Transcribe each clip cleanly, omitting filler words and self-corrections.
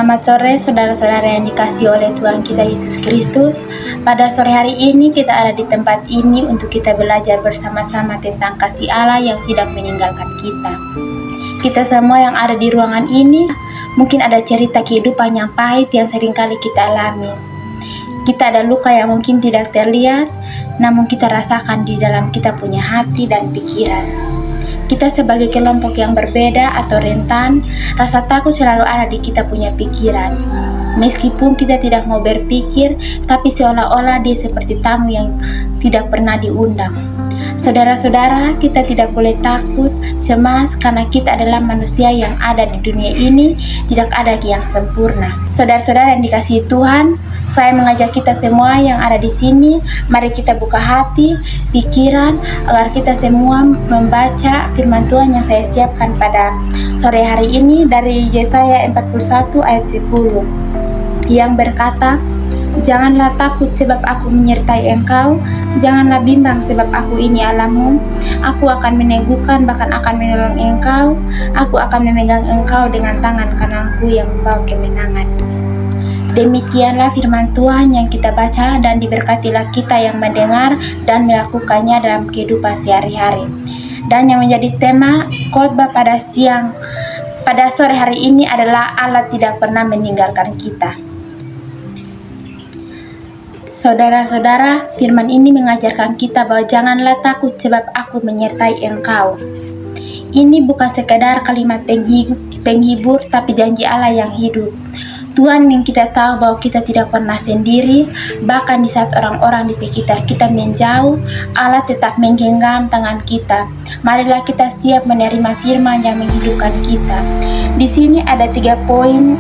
Selamat sore saudara-saudara yang dikasihi oleh Tuhan kita Yesus Kristus. Pada sore hari ini kita ada di tempat ini untuk kita belajar bersama-sama tentang kasih Allah yang tidak meninggalkan kita. Kita semua yang ada di ruangan ini mungkin ada cerita kehidupan yang pahit yang seringkali kita alami. Kita ada luka yang mungkin tidak terlihat, namun kita rasakan di dalam kita punya hati dan pikiran. Kita sebagai kelompok yang berbeda atau rentan, rasa takut selalu ada di kita punya pikiran. Meskipun kita tidak mau berpikir, tapi seolah-olah dia seperti tamu yang tidak pernah diundang. Saudara-saudara, kita tidak boleh takut, cemas, karena kita adalah manusia yang ada di dunia ini, tidak ada yang sempurna. Saudara-saudara yang dikasihi Tuhan, saya mengajak kita semua yang ada di sini, mari kita buka hati, pikiran, agar kita semua membaca firman Tuhan yang saya siapkan pada sore hari ini dari Yesaya 41 ayat 10 yang berkata, "Janganlah takut sebab aku menyertai engkau, janganlah bimbang sebab aku ini Allahmu. Aku akan meneguhkan bahkan akan menolong engkau, aku akan memegang engkau dengan tangan kananku yang membawa kemenangan." Demikianlah firman Tuhan yang kita baca, dan diberkatilah kita yang mendengar dan melakukannya dalam kehidupan sehari-hari. Dan yang menjadi tema khotbah pada sore hari ini adalah Allah tidak pernah meninggalkan kita. Saudara-saudara, firman ini mengajarkan kita bahwa janganlah takut sebab aku menyertai engkau. Ini bukan sekedar kalimat penghibur, tapi janji Allah yang hidup. Tuhan ingin kita tahu bahwa kita tidak pernah sendiri, bahkan di saat orang-orang di sekitar kita menjauh, Allah tetap menggenggam tangan kita. Marilah kita siap menerima firman yang menghidupkan kita. Di sini ada 3 poin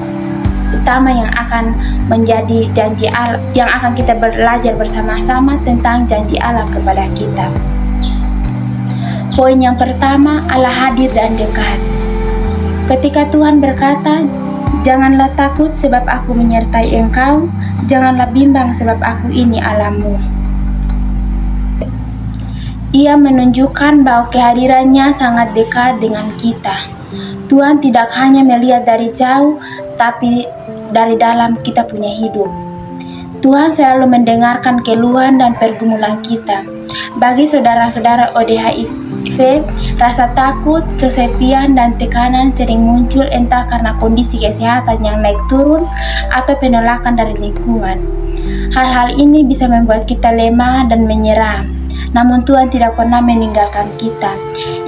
utama yang akan menjadi janji Allah, yang akan kita belajar bersama-sama tentang janji Allah kepada kita. Poin yang pertama, Allah hadir dan dekat. Ketika Tuhan berkata, "Janganlah takut sebab aku menyertai engkau, janganlah bimbang sebab aku ini Allahmu." Ia menunjukkan bahwa kehadirannya sangat dekat dengan kita. Tuhan tidak hanya melihat dari jauh, tapi dari dalam kita punya hidup. Tuhan selalu mendengarkan keluhan dan pergumulan kita. Bagi saudara-saudara ODHIV, rasa takut, kesepian, dan tekanan sering muncul entah karena kondisi kesehatan yang naik turun atau penolakan dari lingkungan. Hal-hal ini bisa membuat kita lemah dan menyerah. Namun Tuhan tidak pernah meninggalkan kita.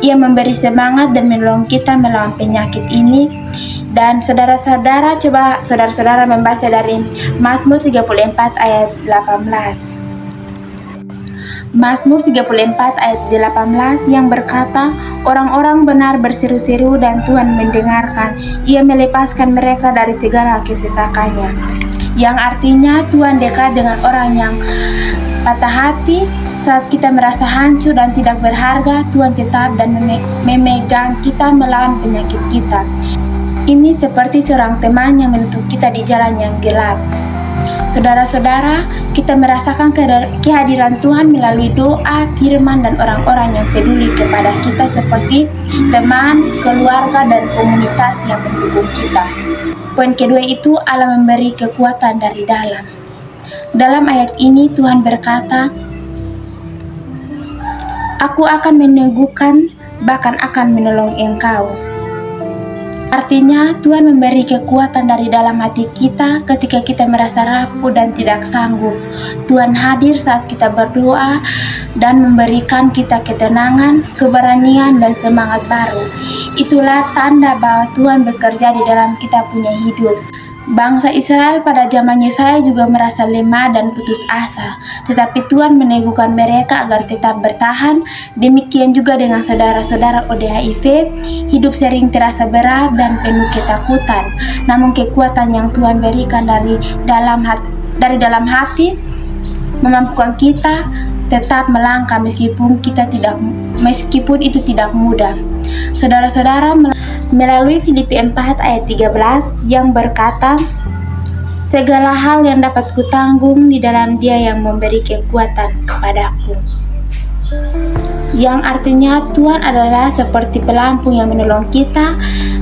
Ia memberi semangat dan menolong kita melawan penyakit ini. Dan saudara-saudara, coba saudara-saudara membaca dari Mazmur 34 ayat 18. Mazmur 34 ayat 18 yang berkata, "Orang-orang benar berseru-seru dan Tuhan mendengarkan. Ia melepaskan mereka dari segala kesesakannya." Yang artinya Tuhan dekat dengan orang yang patah hati. Saat kita merasa hancur dan tidak berharga, Tuhan tetap dan memegang kita melawan penyakit kita. Ini seperti seorang teman yang menuntun kita di jalan yang gelap. Saudara-saudara, kita merasakan kehadiran Tuhan melalui doa, firman, dan orang-orang yang peduli kepada kita seperti teman, keluarga, dan komunitas yang mendukung kita. Poin kedua itu, Allah memberi kekuatan dari dalam. Dalam ayat ini Tuhan berkata, "Aku akan meneguhkan, bahkan akan menolong engkau." Artinya, Tuhan memberi kekuatan dari dalam hati kita ketika kita merasa rapuh dan tidak sanggup. Tuhan hadir saat kita berdoa dan memberikan kita ketenangan, keberanian, dan semangat baru. Itulah tanda bahwa Tuhan bekerja di dalam kita punya hidup. Bangsa Israel pada zaman Yesaya juga merasa lemah dan putus asa, tetapi Tuhan meneguhkan mereka agar tetap bertahan. Demikian juga dengan saudara-saudara ODHIV, hidup sering terasa berat dan penuh ketakutan. Namun kekuatan yang Tuhan berikan dari dalam hati memampukan kita tetap melangkah meskipun itu tidak mudah. Saudara-saudara, melalui Filipi 4 ayat 13 yang berkata, "Segala hal yang dapat kutanggung di dalam Dia yang memberi kekuatan kepadaku." Yang artinya Tuhan adalah seperti pelampung yang menolong kita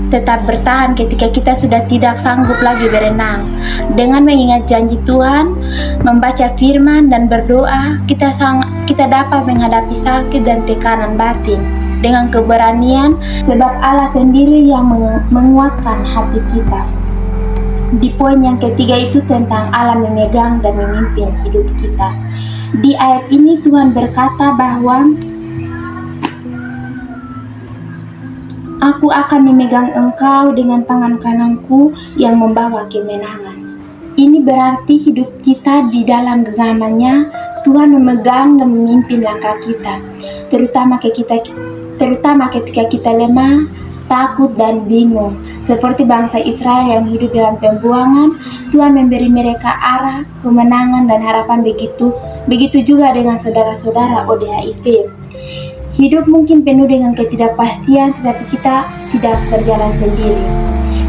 tetap bertahan ketika kita sudah tidak sanggup lagi berenang. Dengan mengingat janji Tuhan, membaca firman dan berdoa, kita dapat menghadapi sakit dan tekanan batin dengan keberanian, sebab Allah sendiri yang menguatkan hati kita. Di poin yang ketiga itu tentang Allah memegang dan memimpin hidup kita. Di ayat ini Tuhan berkata bahwa Aku akan memegang engkau dengan tangan kananku yang membawa kemenangan. Ini berarti hidup kita di dalam genggamannya. Tuhan memegang dan memimpin langkah kita, terutama ketika kita lemah, takut dan bingung. Seperti bangsa Israel yang hidup dalam pembuangan, Tuhan memberi mereka arah, kemenangan dan harapan. Begitu juga dengan saudara-saudara ODHIV. Hidup mungkin penuh dengan ketidakpastian, tetapi kita tidak berjalan sendiri.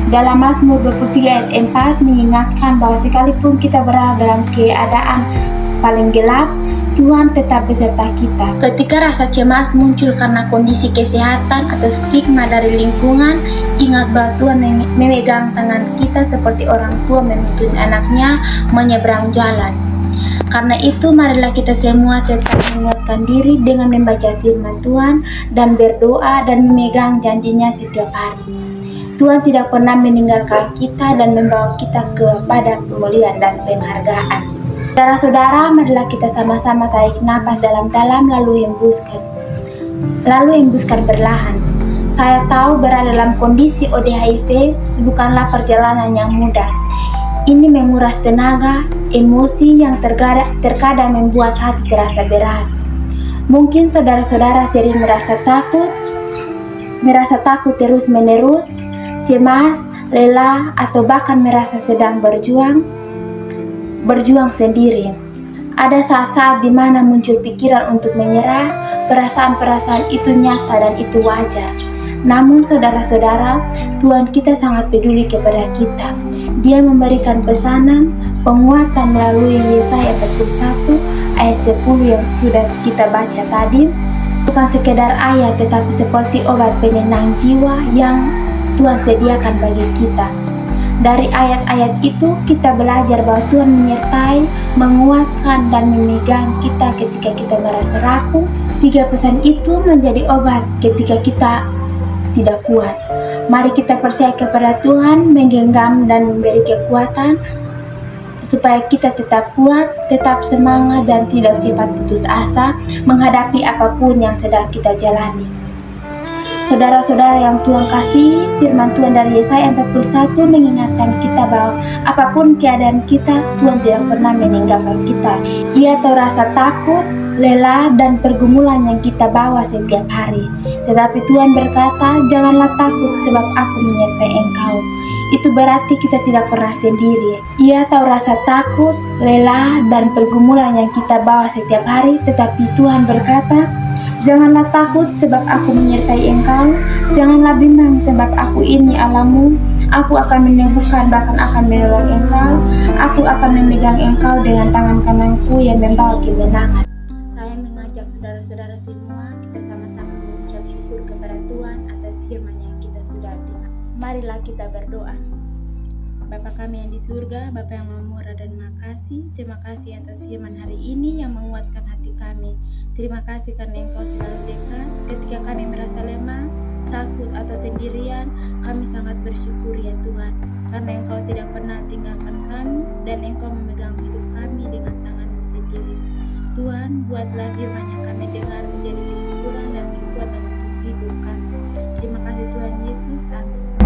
Dalam Mazmur 23 ayat 4 mengingatkan bahwa sekalipun kita berada dalam keadaan paling gelap, Tuhan tetap beserta kita. Ketika rasa cemas muncul karena kondisi kesehatan atau stigma dari lingkungan, ingat bahwa Tuhan memegang tangan kita seperti orang tua menuntun anaknya menyeberang jalan. Karena itu, marilah kita semua tetap menguatkan diri dengan membaca firman Tuhan dan berdoa dan memegang janjinya setiap hari. Tuhan tidak pernah meninggalkan kita dan membawa kita kepada pemulihan dan penghargaan. Saudara-saudara, marilah kita sama-sama tarik napas dalam-dalam lalu hembuskan perlahan. Saya tahu berada dalam kondisi ODHIV bukanlah perjalanan yang mudah. Ini menguras tenaga, emosi yang terkadang membuat hati terasa berat. Mungkin saudara-saudara sering merasa takut terus-menerus, cemas, lelah, atau bahkan merasa sedang berjuang sendiri. Ada saat-saat di mana muncul pikiran untuk menyerah. Perasaan-perasaan itu nyata dan itu wajar. Namun saudara-saudara, Tuhan kita sangat peduli kepada kita. Dia memberikan pesanan, penguatan melalui Yesaya 41 ayat 10 yang sudah kita baca tadi. Bukan sekedar ayat, tetapi seperti obat penenang jiwa yang Tuhan sediakan bagi kita. Dari ayat-ayat itu kita belajar bahwa Tuhan menyertai, menguatkan dan memegang kita ketika kita merasa rapuh. 3 pesan itu menjadi obat ketika kita tidak kuat. Mari kita percaya kepada Tuhan, menggenggam dan memberi kekuatan supaya kita tetap kuat, tetap semangat dan tidak cepat putus asa menghadapi apapun yang sedang kita jalani. Saudara-saudara yang Tuhan kasih, firman Tuhan dari Yesaya 41 mengingatkan kita bahwa apapun keadaan kita, Tuhan tidak pernah meninggalkan kita. Ia tahu rasa takut, lelah, dan pergumulan yang kita bawa setiap hari. Tetapi Tuhan berkata, janganlah takut sebab aku menyertai engkau. Itu berarti kita tidak pernah sendiri. Ia tahu rasa takut, lelah, dan pergumulan yang kita bawa setiap hari. Tetapi Tuhan berkata, janganlah takut sebab aku menyertai engkau. Janganlah bimbang sebab aku ini Allahmu. Aku akan menyembuhkan, bahkan akan menolong engkau. Aku akan memegang engkau dengan tangan kananku yang membawa kemenangan. Saya mengajak saudara-saudara semua, kita sama-sama mengucap syukur kepada Tuhan atas firman yang kita sudah dengar. Marilah kita berdoa. Bapa kami yang di surga, Bapa yang Maha Murah dan Maha Kasih, terima kasih atas firman hari ini yang menguatkan hati kami. Terima kasih karena Engkau selalu dekat ketika kami merasa lemah, takut atau sendirian. Kami sangat bersyukur ya Tuhan, karena Engkau tidak pernah tinggalkan kami dan Engkau memegang hidup kami dengan tangan-Mu sendiri. Tuhan, buatlah firman yang kami dengar menjadi kehidupan dan kekuatan untuk hidup kami. Terima kasih Tuhan Yesus, amin.